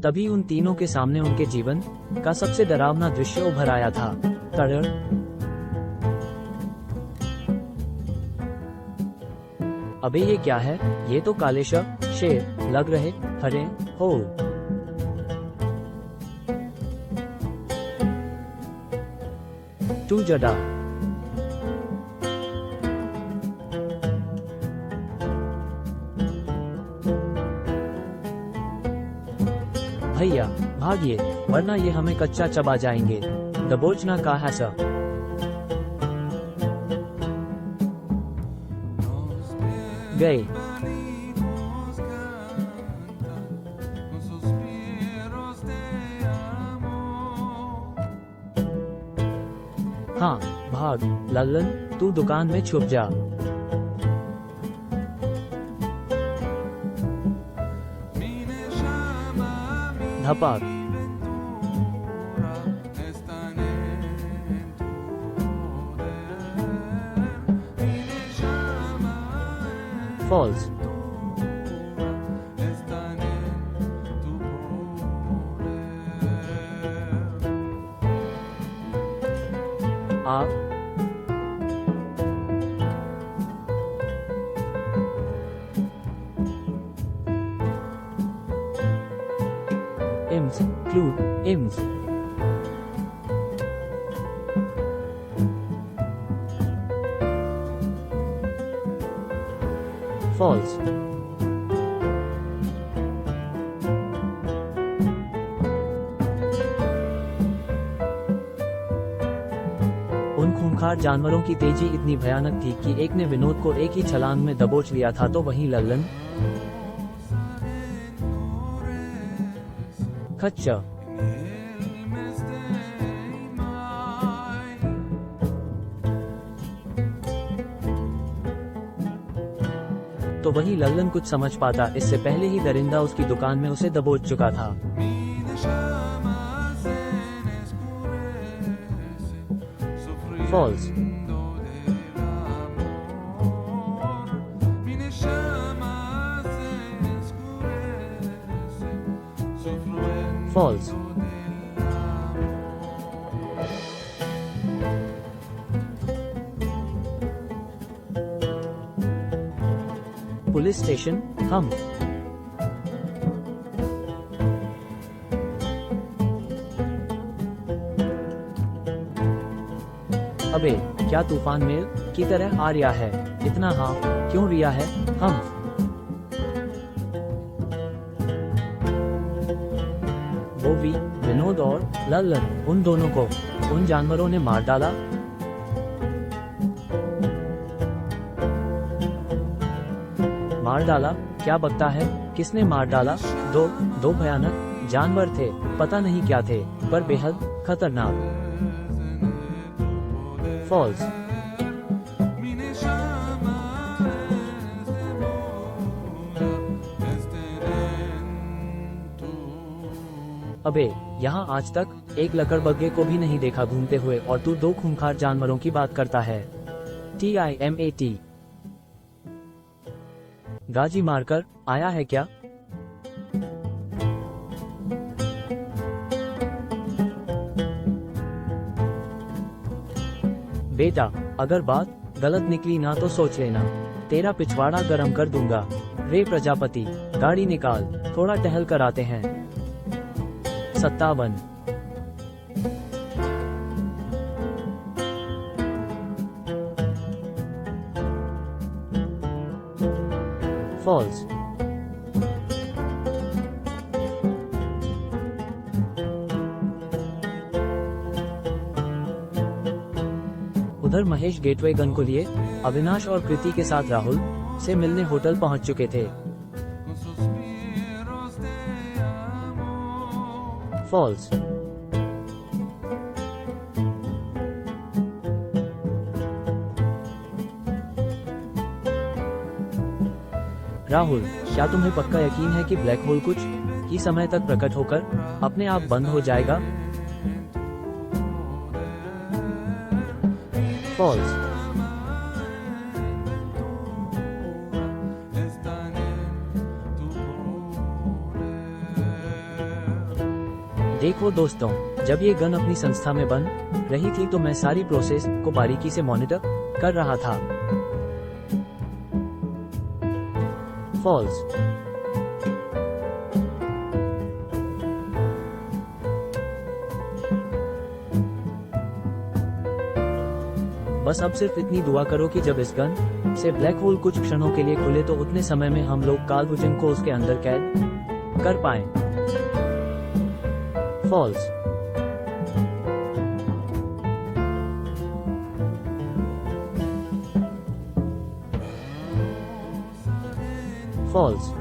तभी उन तीनों के सामने उनके जीवन का सबसे डरावना दृश्य उभर आया था। तड़ड़। अबे ये क्या है? ये तो काले शेर लग रहे हरे हो। तू जडा। भैया भागिए, वरना ये हमें कच्चा चबा जाएंगे। दबोचना का है सर। गए। हाँ भाग लल्लन, तू दुकान में छुप जा। धपाक। फॉल्स। आप इम्स क्लूड इम्स। फॉल्स। उन खूंखार जानवरों की तेजी इतनी भयानक थी कि एक ने विनोद को एक ही छलांग में दबोच लिया था, तो वहीं लल्लन खच्चा। तो वहीं लल्लन कुछ समझ पाता, इससे पहले ही दरिंदा उसकी दुकान में उसे दबोच चुका था। फॉल्स। फॉल्स। Police station. हम अबे क्या तूफान मेल की तरह आ रिया है? इतना हाँ क्यों रिया है? हम वो भी विनोद और लल्लन, उन दोनों को उन जानवरों ने मार डाला। मार डाला? क्या बकता है? किसने मार डाला? दो भयानक जानवर थे, पता नहीं क्या थे, पर बेहद खतरनाक। फॉल्स। अबे यहाँ आज तक एक लकड़बग्गे को भी नहीं देखा घूमते हुए, और तू दो खूंखार जानवरों की बात करता है। TIMAT। गाजी मारकर आया है क्या? बेटा अगर बात गलत निकली ना तो सोच लेना, तेरा पिछवाड़ा गरम कर दूंगा। रे प्रजापति, गाड़ी निकाल, थोड़ा टहल कर आते हैं। 57। फॉल्स। उधर महेश गेटवे गन को लिए अविनाश और कृति के साथ राहुल से मिलने होटल पहुंच चुके थे। फॉल्स। राहुल, क्या तुम्हें पक्का यकीन है कि ब्लैक होल कुछ ही समय तक प्रकट होकर अपने आप बंद हो जाएगा? फॉल्स। देखो दोस्तों, जब ये गन अपनी संस्था में बन रही थी तो मैं सारी प्रोसेस को बारीकी से मॉनिटर कर रहा था। फॉल्स। बस अब सिर्फ इतनी दुआ करो कि जब इस गन से ब्लैक होल कुछ क्षणों के लिए खुले तो उतने समय में हम लोग कार्ल बुजन को उसके अंदर कैद कर पाएं। फॉल्स। फॉल्स।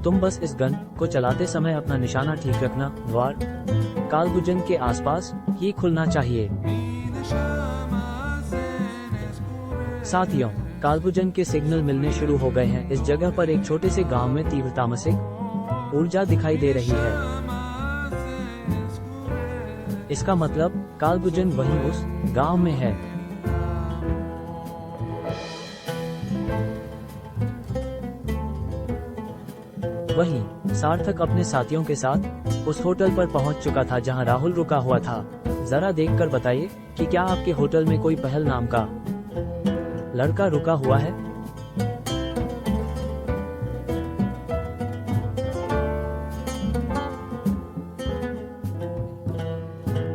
तुम बस इस गन को चलाते समय अपना निशाना ठीक रखना। द्वार कार्ल बुजन के आसपास ही खुलना चाहिए। साथियों, कार्ल बुजन के सिग्नल मिलने शुरू हो गए हैं। इस जगह पर एक छोटे से गांव में तीव्र तामसिक ऊर्जा दिखाई दे रही है। इसका मतलब कार्ल बुजन वहीं उस गांव में है। वहीं सार्थक अपने साथियों के साथ उस होटल पर पहुंच चुका था जहां राहुल रुका हुआ था। जरा देखकर बताइए कि क्या आपके होटल में कोई पहल नाम का लड़का रुका हुआ है?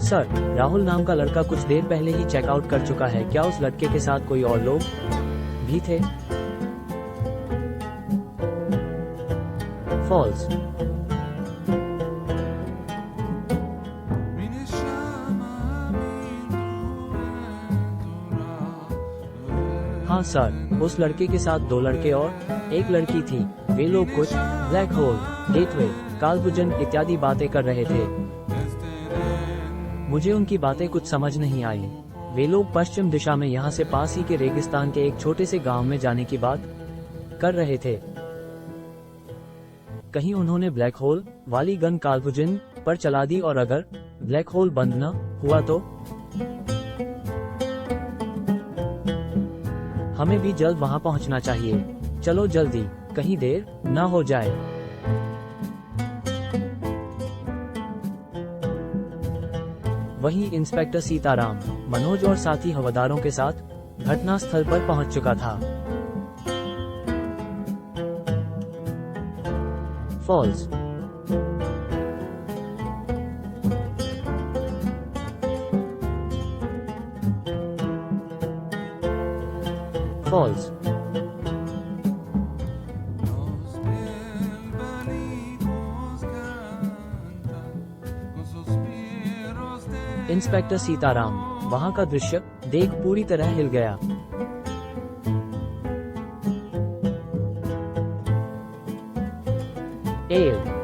सर, राहुल नाम का लड़का कुछ देर पहले ही चेकआउट कर चुका है। क्या उस लड़के के साथ कोई और लोग भी थे? फॉल्स। हाँ सर, उस लड़के के साथ 2 लड़के और एक लड़की थी। वे लोग कुछ ब्लैक होल, गेटवे, कार्ल बुजन इत्यादि बातें कर रहे थे। मुझे उनकी बातें कुछ समझ नहीं आई। वे लोग पश्चिम दिशा में यहाँ से पास ही के रेगिस्तान के एक छोटे से गांव में जाने की बात कर रहे थे। कहीं उन्होंने ब्लैक होल वाली गन कार्ल बुजन पर चला दी और अगर ब्लैक होल बंद न हुआ तो हमें भी जल्द वहां पहुंचना चाहिए। चलो जल्दी, कहीं देर न हो जाए। वहीं इंस्पेक्टर सीताराम मनोज और साथी हवलदारों के साथ घटनास्थल पर पहुंच चुका था। फॉल्स। फॉल्स। इंस्पेक्टर सीताराम वहां का दृश्य देख पूरी तरह हिल गया। एल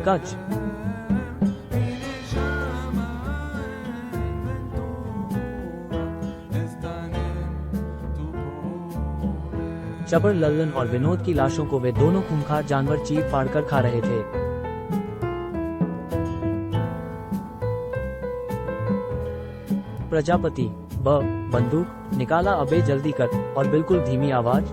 कच चबर, लल्लन और विनोद की लाशों को वे दोनों खूंखार जानवर चीर फाड़ कर खा रहे थे। प्रजापति बंदूक निकाला, अबे जल्दी कर, और बिल्कुल धीमी आवाज।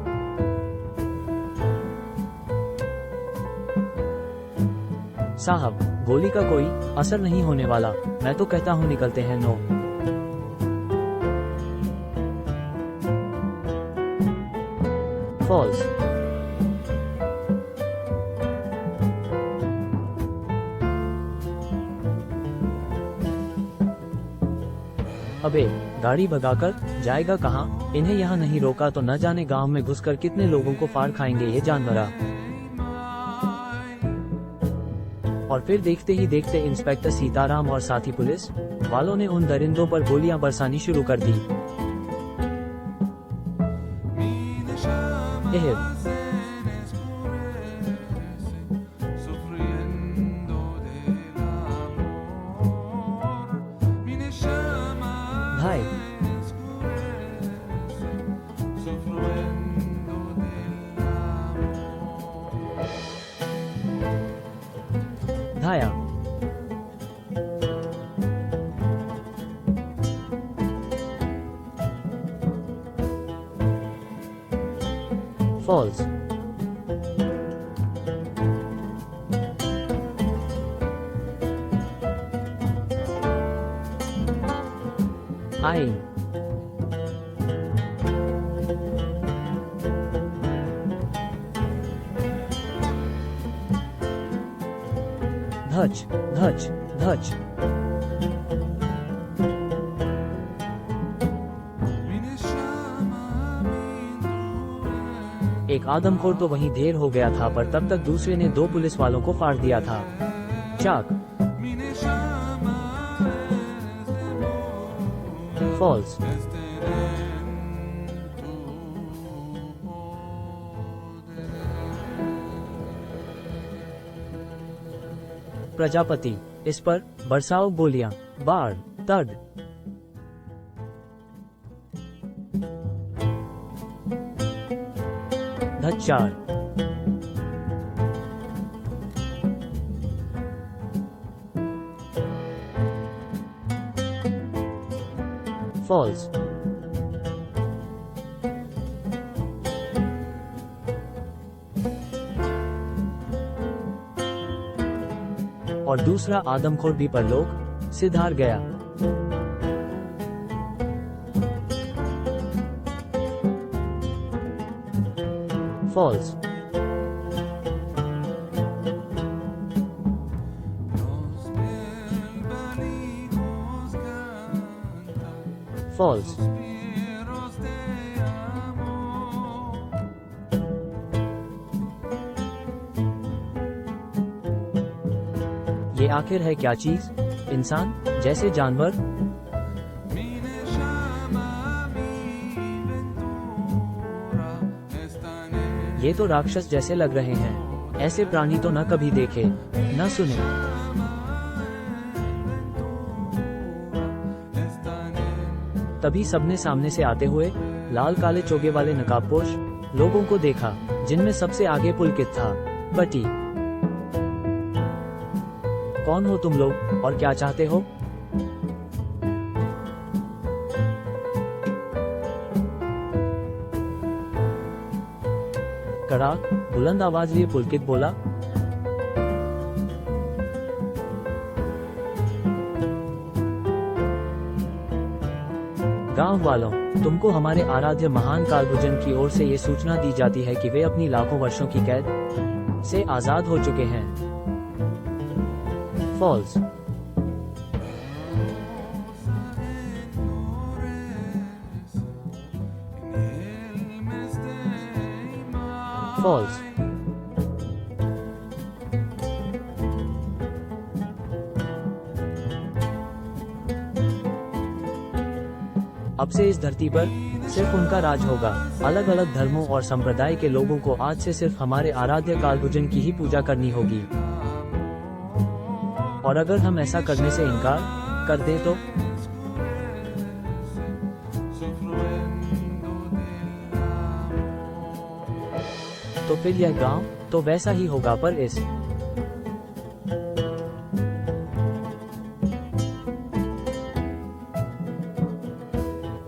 साहब, गोली का कोई असर नहीं होने वाला। मैं तो कहता हूँ निकलते हैं। नो। फॉल्स। अबे गाड़ी भगाकर जाएगा कहाँ? इन्हें यहाँ नहीं रोका तो न जाने गांव में घुसकर कितने लोगों को फाड़ खाएंगे ये जानवरा। और फिर देखते ही देखते इंस्पेक्टर सीताराम और साथी पुलिस वालों ने उन दरिंदों पर गोलियां बरसानी शुरू कर दी। भाई दिखाया। फॉल्स। आई। धच धच धच। एक आदमखोर तो वहीं ढेर हो गया था, पर तब तक दूसरे ने 2 पुलिस वालों को फाड़ दिया था। चाक। फॉल्स। प्रजापति। इस पर बरसाओ गोलियां। बाढ़। तड। धच्चार। फॉल्स। और दूसरा आदमखोर भी परलोक सिधार गया। फॉल्स। फॉल्स। ये आखिर है क्या चीज? इंसान जैसे जानवर? ये तो राक्षस जैसे लग रहे हैं। ऐसे प्राणी तो न कभी देखे न सुने। तभी सबने सामने से आते हुए लाल काले चोगे वाले नकाबपोश लोगों को देखा, जिनमें सबसे आगे पुलकित था। बटी। कौन हो तुम लोग और क्या चाहते हो? कड़ाक बुलंद आवाज लिए पुलकित बोला। गांव वालों, तुमको हमारे आराध्य महान कालभुजन की ओर से ये सूचना दी जाती है कि वे अपनी लाखों वर्षों की कैद से आजाद हो चुके हैं। फॉल्स। फॉल्स। अब से इस धरती पर सिर्फ उनका राज होगा। अलग अलग धर्मों और संप्रदाय के लोगों को आज से सिर्फ हमारे आराध्य कालभुजन की ही पूजा करनी होगी। और अगर हम ऐसा करने से इनकार कर दें तो फिर यह गांव तो वैसा ही होगा, पर इस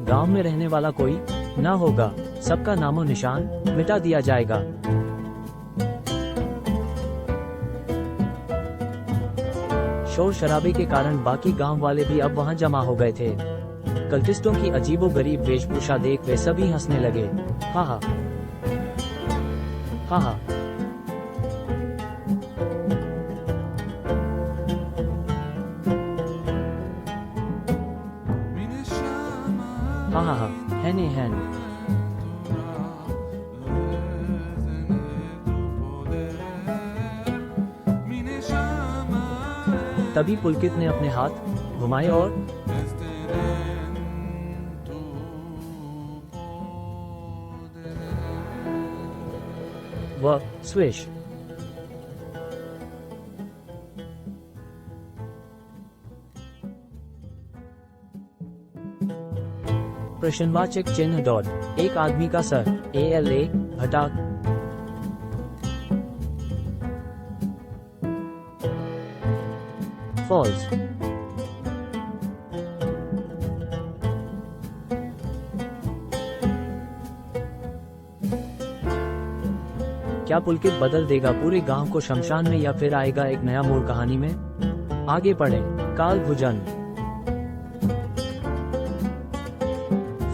गांव में रहने वाला कोई ना होगा। सबका नामो निशान मिटा दिया जाएगा। शोर शराबे के कारण बाकी गांव वाले भी अब वहां जमा हो गए थे। कल्टिस्टों की अजीबोगरीब वेशभूषा देख वे सभी हंसने लगे। हा हा हा हा। हा हा हा। हैने हैन। तभी पुलकित ने अपने हाथ घुमाए और वह स्विश। प्रश्नवाचक चिन्ह डॉट। एक आदमी का सर ALA भटाक। फॉल्स। क्या पुलकित बदल देगा पूरे गांव को शमशान में या फिर आएगा एक नया मोड़ कहानी में? आगे पढ़ें। काल भुजंग।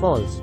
फॉल्स।